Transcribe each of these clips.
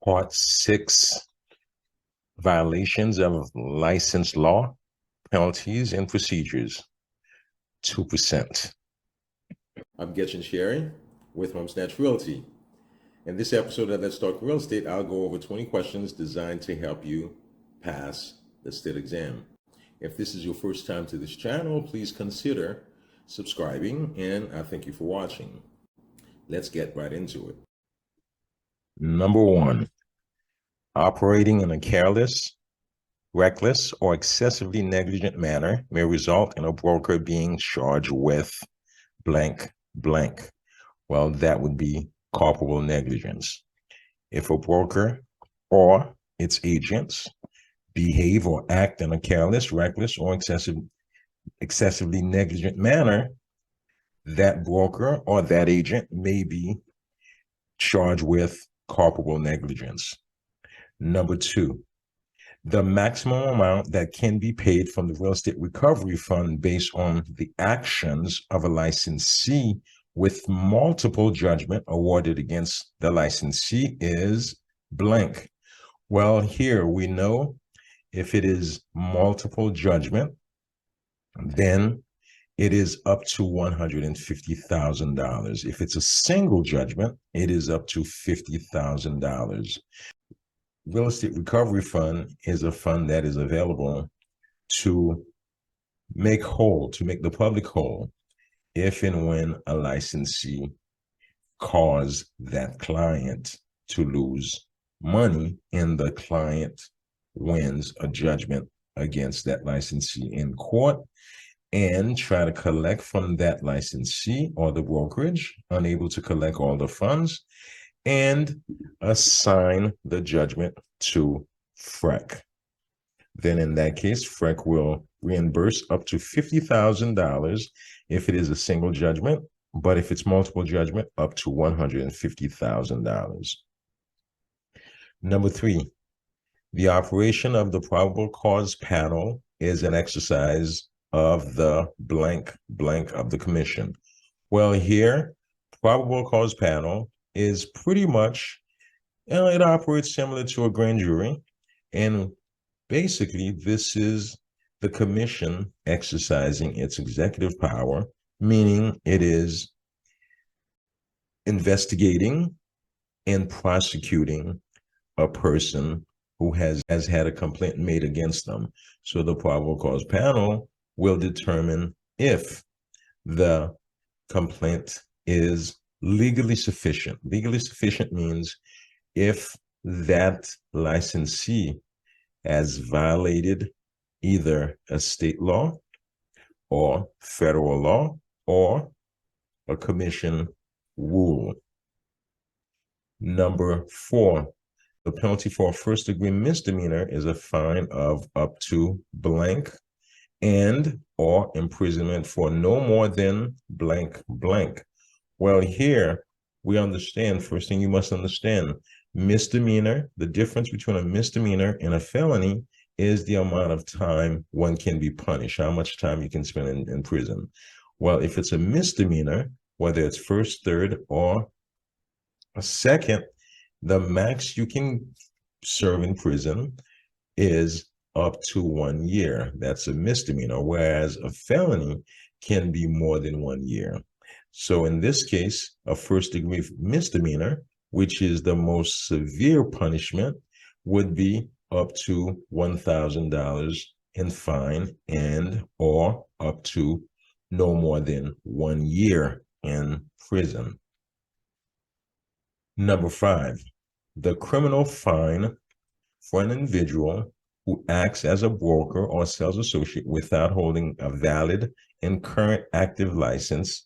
Part 6, violations of license law, penalties and procedures, 2%. I'm Getchin Sherry with Homesnatch Realty. In this episode of Let's Talk Real Estate, I'll go over 20 questions designed to help you pass the state exam. If this is your first time to this channel, please consider subscribing, and I thank you for watching. Let's get right into it. Number 1, operating in a careless, reckless, or excessively negligent manner may result in a broker being charged with blank, blank. Well, that would be culpable negligence. If a broker or its agents behave or act in a careless, reckless, or excessively negligent manner, that broker or that agent may be charged with culpable negligence. Number 2, the maximum amount that can be paid from the Real Estate Recovery Fund based on the actions of a licensee with multiple judgment awarded against the licensee is blank. Well, here we know if it is multiple judgment, then it is up to $150,000. If it's a single judgment, it is up to $50,000. Real Estate Recovery Fund is a fund that is available to make whole, to make the public whole, if and when a licensee cause that client to lose money and the client wins a judgment against that licensee in court and try to collect from that licensee or the brokerage, unable to collect all the funds, and assign the judgment to FREC. Then in that case, FREC will reimburse up to $50,000 if it is a single judgment, but if it's multiple judgment, up to $150,000. Number 3, the operation of the probable cause panel is an exercise of the blank, blank of the commission. Well, here, probable cause panel is pretty much, it operates similar to a grand jury. And basically, this is the commission exercising its executive power, meaning it is investigating and prosecuting a person who has had a complaint made against them. So the probable cause panel will determine if the complaint is legally sufficient. Legally sufficient means if that licensee has violated either a state law or federal law or a commission rule. Number 4, the penalty for a first-degree misdemeanor is a fine of up to blank and or imprisonment for no more than blank, blank. Well, here we understand, first thing you must understand, misdemeanor, the difference between a misdemeanor and a felony is the amount of time one can be punished, how much time you can spend in prison. Well, if it's a misdemeanor, whether it's first, third, or a second, the max you can serve in prison is up to 1 year. That's a misdemeanor, whereas a felony can be more than 1 year. So in this case, a first-degree misdemeanor, which is the most severe punishment, would be up to $1,000 in fine and or up to no more than 1 year in prison. Number 5, the criminal fine for an individual who acts as a broker or sales associate without holding a valid and current active license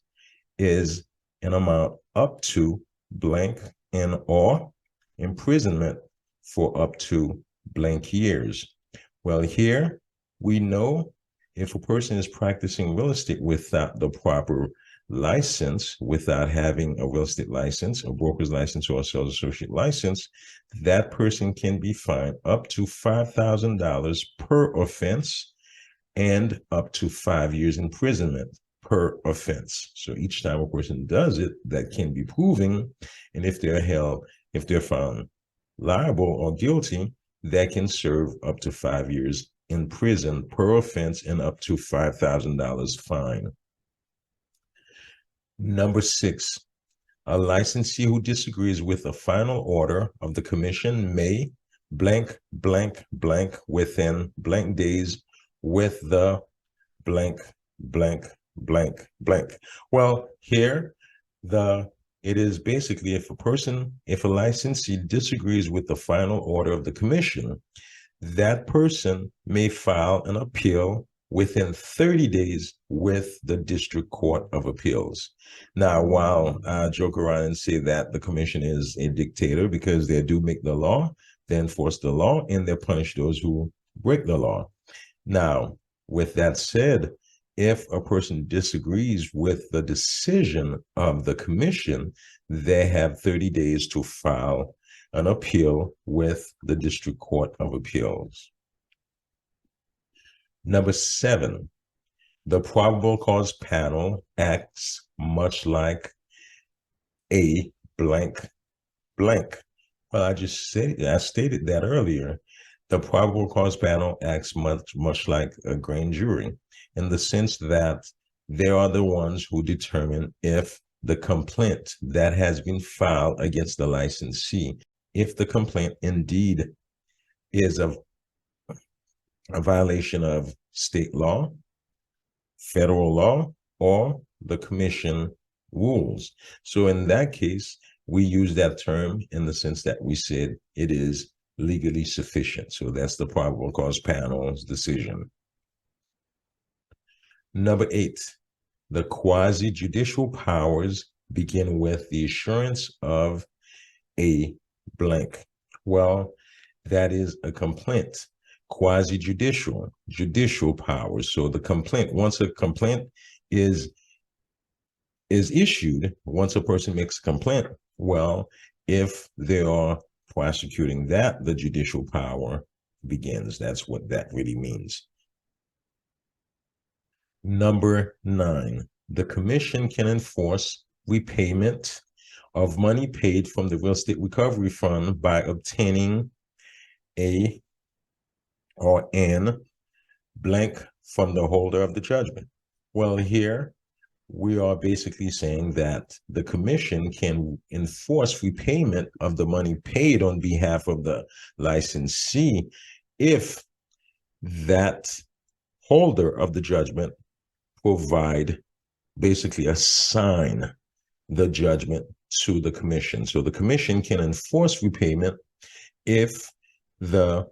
is an amount up to blank and or imprisonment for up to blank years. Well, here we know if a person is practicing real estate without the proper license, without having a real estate license, a broker's license, or a sales associate license, that person can be fined up to $5,000 per offense and up to 5 years imprisonment per offense. So each time a person does it, that can be proven. And if they're found liable or guilty, that can serve up to 5 years in prison per offense and up to $5,000 fine. Number 6, a licensee who disagrees with a final order of the commission may blank, blank, blank within blank days with the blank, blank, blank, blank. Well, here, it is basically if a licensee disagrees with the final order of the commission, that person may file an appeal within 30 days with the District Court of Appeals. Now, while I joke around and say that the commission is a dictator because they do make the law, they enforce the law, and they punish those who break the law. Now, with that said, if a person disagrees with the decision of the commission, they have 30 days to file an appeal with the District Court of Appeals. Number 7, the probable cause panel acts much like a blank, blank. Well, I stated that earlier. The probable cause panel acts much like a grand jury in the sense that they are the ones who determine if the complaint that has been filed against the licensee, if the complaint indeed is a violation of state law, federal law, or the commission rules. So in that case, we use that term in the sense that we said it is legally sufficient. So that's the probable cause panel's decision. Number 8, the quasi-judicial powers begin with the assurance of a blank. Well, that is a complaint. Quasi-judicial, judicial powers. So the complaint, once a complaint is issued, once a person makes a complaint, well, if they are prosecuting that, the judicial power begins. That's what that really means. Number 9, the commission can enforce repayment of money paid from the real estate recovery fund by obtaining a or an blank from the holder of the judgment. Well, here we are basically saying that the commission can enforce repayment of the money paid on behalf of the licensee if that holder of the judgment assign the judgment to the commission. So the commission can enforce repayment if the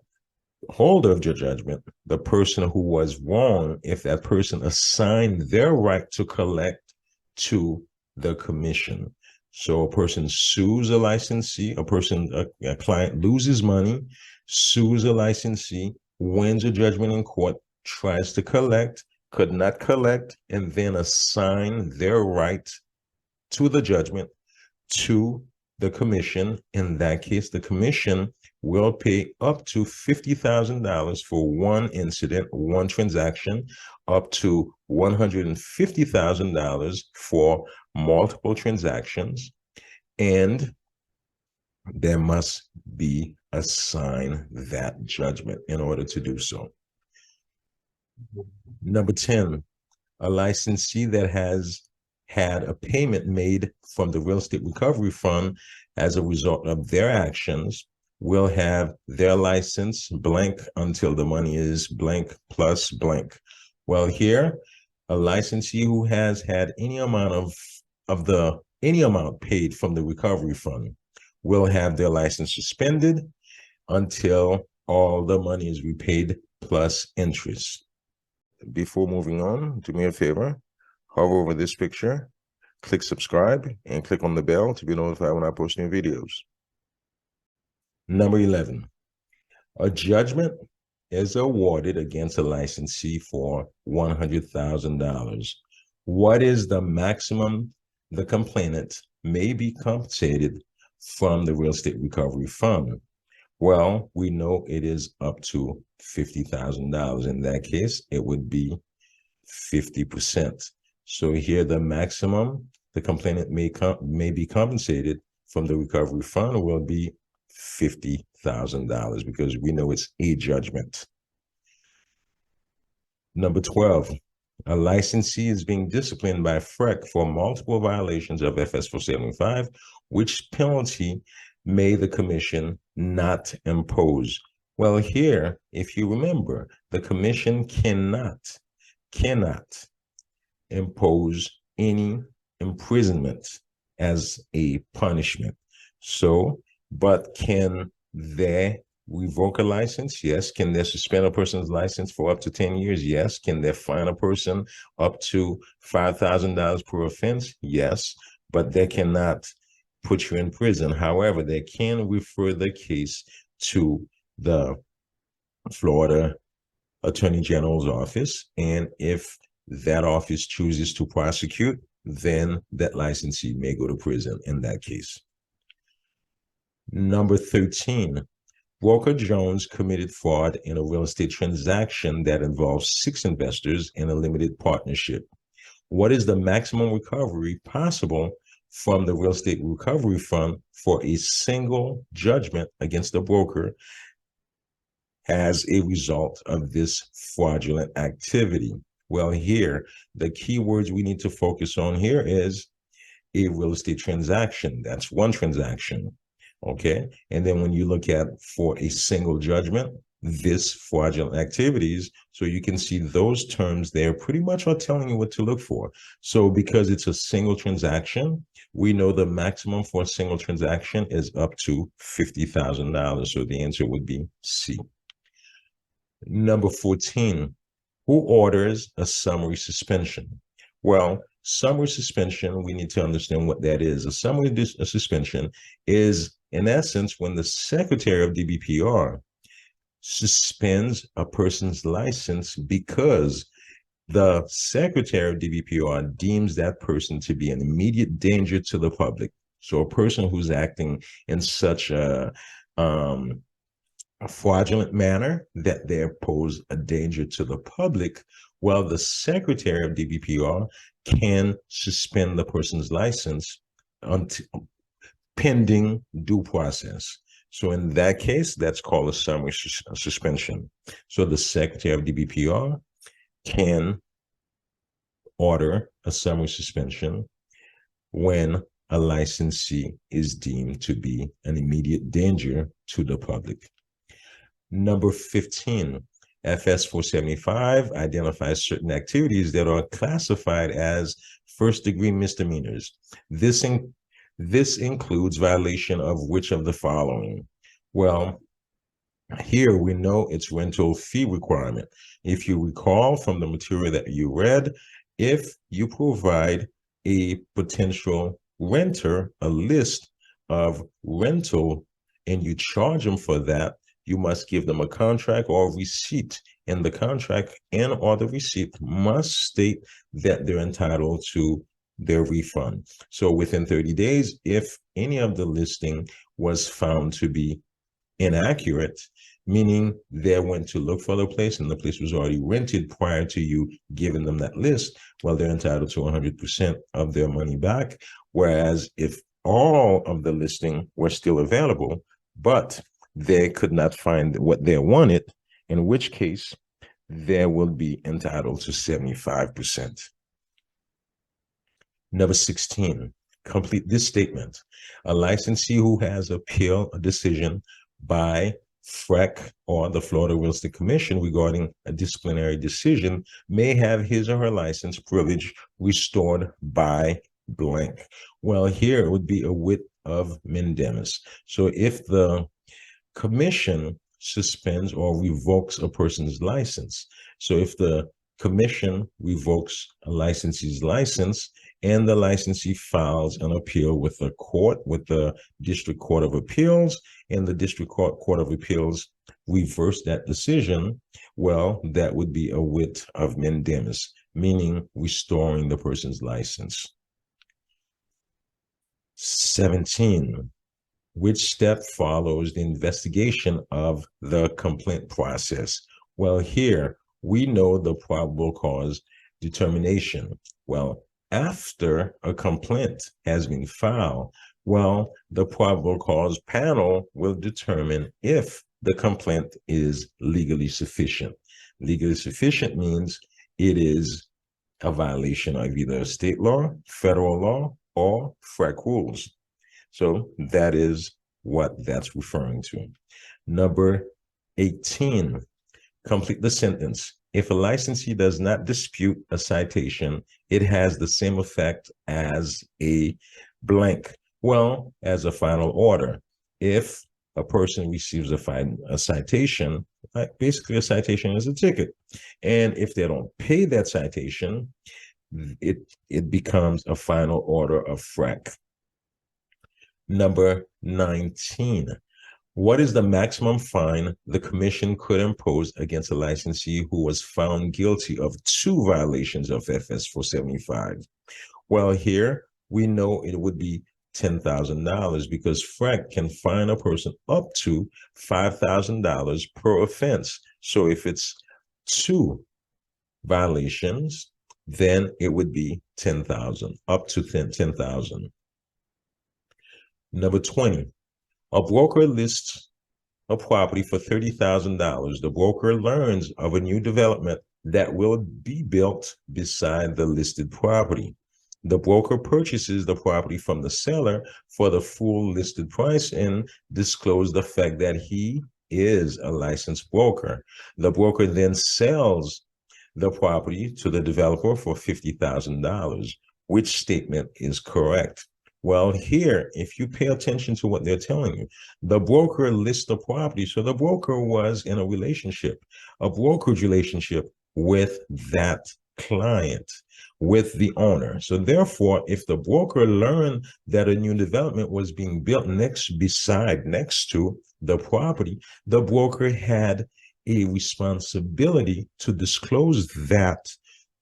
holder of your judgment, the person who was wrong, if that person assigned their right to collect to the commission. So a person sues a licensee, a client loses money, sues a licensee, wins a judgment in court, tries to collect, could not collect, and then assign their right to the judgment to the commission. In that case, the commission will pay up to $50,000 for one incident, one transaction, up to $150,000 for multiple transactions, and there must be assigned that judgment in order to do so. Number 10, a licensee that has had a payment made from the real estate recovery fund as a result of their actions will have their license blank until the money is blank plus blank. Well, here, a licensee who has had any amount any amount paid from the recovery fund will have their license suspended until all the money is repaid plus interest. Before moving on, do me a favor, hover over this picture, click subscribe, and click on the bell to be notified when I post new videos. Number 11, a judgment is awarded against a licensee for $100,000. What is the maximum the complainant may be compensated from the real estate recovery fund? Well, we know it is up to $50,000. In that case, it would be 50%. So here, the maximum the complainant may be compensated from the recovery fund will be $50,000 because we know it's a judgment. Number 12, a licensee is being disciplined by FREC for multiple violations of FS 475, which penalty may the commission not impose? Well, here, if you remember, the commission cannot impose any imprisonment as a punishment. So, but can they revoke a license? Yes. Can they suspend a person's license for up to 10 years? Yes. Can they fine a person up to $5,000 per offense? Yes. But they cannot put you in prison. However, they can refer the case to the Florida Attorney General's office. And if that office chooses to prosecute, then that licensee may go to prison in that case. Number 13, Broker Jones committed fraud in a real estate transaction that involves 6 investors in a limited partnership. What is the maximum recovery possible from the Real Estate Recovery Fund for a single judgment against the broker as a result of this fraudulent activity? Well, here, the key words we need to focus on here is a real estate transaction. That's one transaction, okay? And then when you look at for a single judgment, this fraudulent activities, so you can see those terms there pretty much are telling you what to look for. So because it's a single transaction, we know the maximum for a single transaction is up to $50,000. So the answer would be C. Number 14, who orders a summary suspension? Well, summary suspension, we need to understand what that is. A summary suspension is, in essence, when the Secretary of DBPR suspends a person's license because the Secretary of DBPR deems that person to be an immediate danger to the public. So a person who's acting in such a fraudulent manner that they pose a danger to the public, well, the Secretary of DBPR can suspend the person's license until pending due process. So in that case, that's called a summary suspension. So the Secretary of DBPR can order a summary suspension when a licensee is deemed to be an immediate danger to the public. Number 15, FS 475 identifies certain activities that are classified as first-degree misdemeanors. This includes violation of which of the following? Well, here we know it's rental fee requirement. If you recall from the material that you read, if you provide a potential renter a list of rental and you charge them for that, you must give them a contract or receipt, and the contract and or the receipt must state that they're entitled to their refund. So within 30 days, if any of the listing was found to be inaccurate, meaning they went to look for the place and the place was already rented prior to you giving them that list, well, they're entitled to 100% of their money back. Whereas if all of the listing were still available, but they could not find what they wanted, in which case they will be entitled to 75%. Number 16, complete this statement. A licensee who has appealed a decision by FREC or the Florida Real Estate Commission regarding a disciplinary decision may have his or her license privilege restored by blank. Well, here it would be a writ of mandamus. So if the commission suspends or revokes a person's license, so if the commission revokes a licensee's license and the licensee files an appeal with the court, with the District Court of Appeals, and the District Court of Appeals reverse that decision, well, that would be a writ of mandamus, meaning restoring the person's license. 17, which step follows the investigation of the complaint process? Well, here we know the probable cause determination. Well, after a complaint has been filed, well, the probable cause panel will determine if the complaint is legally sufficient. Legally sufficient means it is a violation of either state law, federal law, or FREC rules. So that is what that's referring to. Number 18, complete the sentence. If a licensee does not dispute a citation, it has the same effect as a blank. Well, as a final order. If a person receives a citation, basically a citation is a ticket. And if they don't pay that citation, it becomes a final order of FREC. Number 19. What is the maximum fine the commission could impose against a licensee who was found guilty of 2 violations of FS 475? Well, here we know it would be $10,000 because FREC can fine a person up to $5,000 per offense. So if it's 2 violations, then it would be $10,000, up to $10,000. Number 20. A broker lists a property for $30,000. The broker learns of a new development that will be built beside the listed property. The broker purchases the property from the seller for the full listed price and discloses the fact that he is a licensed broker. The broker then sells the property to the developer for $50,000. Which statement is correct? Well, here, if you pay attention to what they're telling you, the broker lists the property. So the broker was in a relationship, a brokerage relationship with that client, with the owner. So therefore, if the broker learned that a new development was being built next to the property, the broker had a responsibility to disclose that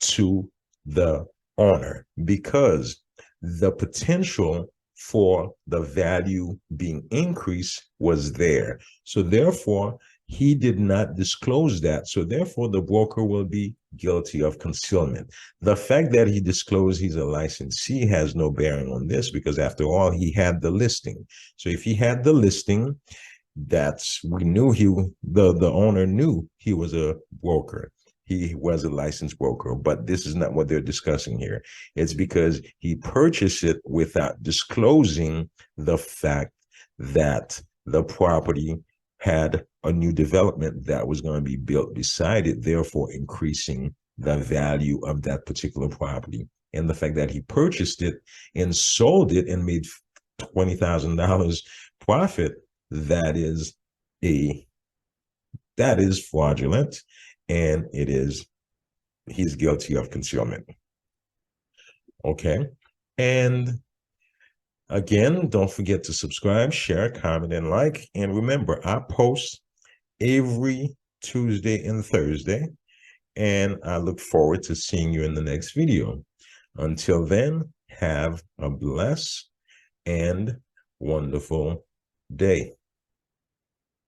to the owner, because the potential for the value being increased was there. So therefore, he did not disclose that. So therefore, the broker will be guilty of concealment. The fact that he disclosed he's a licensee has no bearing on this, because after all, he had the listing. So if he had the listing, we knew the owner knew he was a broker. He was a licensed broker, but this is not what they're discussing here. It's because he purchased it without disclosing the fact that the property had a new development that was going to be built beside it, therefore increasing the value of that particular property. And the fact that he purchased it and sold it and made $20,000 profit, that is fraudulent, and he's guilty of concealment. Okay. And again, don't forget to subscribe, share, comment, and like. And remember, I post every Tuesday and Thursday, and I look forward to seeing you in the next video. Until then, have a blessed and wonderful day.